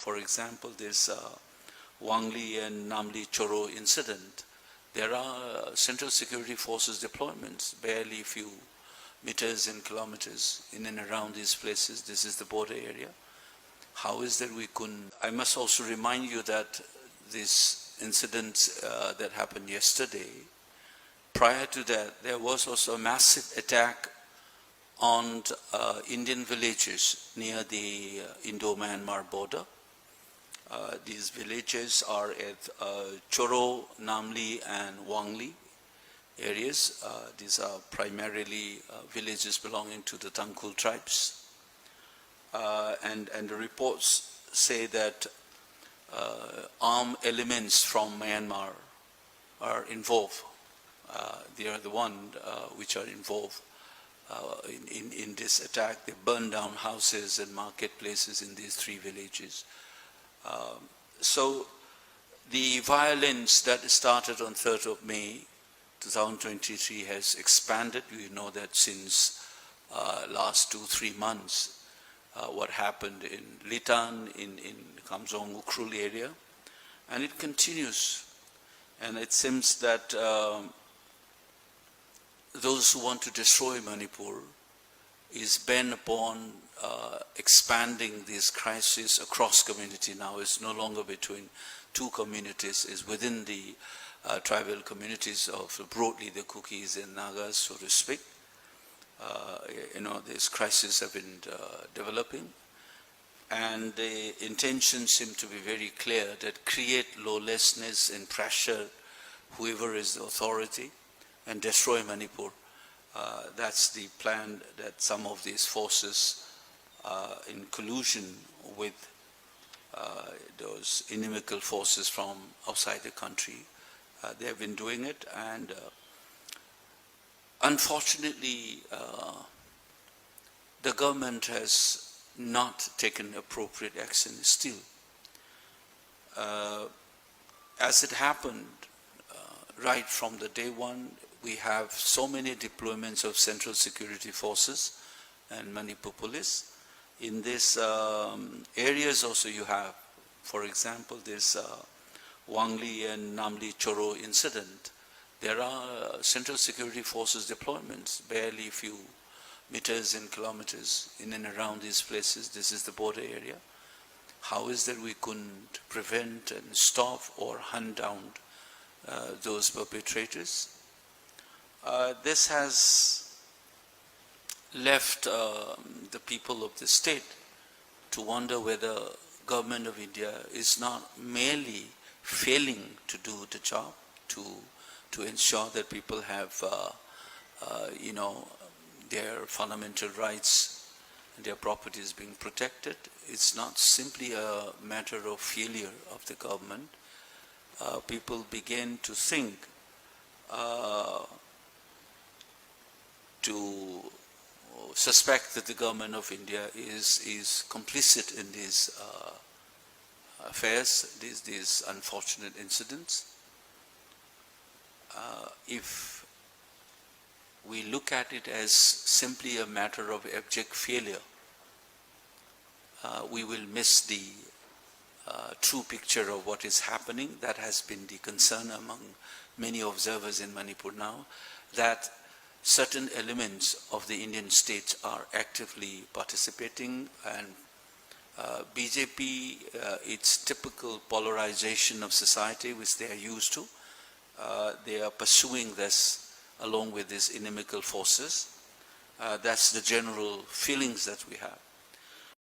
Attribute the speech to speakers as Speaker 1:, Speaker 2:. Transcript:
Speaker 1: For example, this Wangli and Namli Choro incident, there are Central Security Forces deployments, barely a few meters and kilometers in and around these places. This is the border area. How is that we couldn't? I must also remind you that this incident that happened yesterday, prior to that, there was also a massive attack on Indian villages near the Indo-Myanmar border. These villages are at Choro, Namli and Wangli areas. These are primarily villages belonging to the Tangkhul tribes. And the reports say that armed elements from Myanmar are involved. They are the ones which are involved in this attack. They burned down houses and marketplaces in these three villages. So the violence that started on 3rd of May 2023 has expanded. We know that since last 2-3 months, what happened in Litan, in Kamsong Ukhrul area, and it continues. And it seems that those who want to destroy Manipur is bent upon expanding this crisis across community. Now it's no longer between two communities, it's within the tribal communities of broadly the Kukis and Nagas, so to speak. These crises have been developing, and the intention seems to be very clear, that create lawlessness and pressure whoever is the authority and destroy Manipur. That's the plan that some of these forces, in collusion with those inimical forces from outside the country, they have been doing it. And unfortunately, the government has not taken appropriate action still. As it happened, right from the day one, we have so many deployments of Central Security Forces and Manipur Police. In these areas also you have, for example, this Wangli and Namli Choro incident. There are Central Security Forces deployments, barely a few meters and kilometers in and around these places. This is the border area. How is that we couldn't prevent and stop or hunt down those perpetrators? This has left the people of the state to wonder whether government of India is not merely failing to do the job, to ensure that people have their fundamental rights and their properties being protected. It's not simply a matter of failure of the government. People begin to think, to suspect that the government of India is complicit in these affairs, these unfortunate incidents. If we look at it as simply a matter of abject failure, we will miss the true picture of what is happening. That has been the concern among many observers in Manipur now, that certain elements of the Indian states are actively participating, and BJP, its typical polarization of society which they are used to, they are pursuing this along with these inimical forces. That's the general feelings that we have.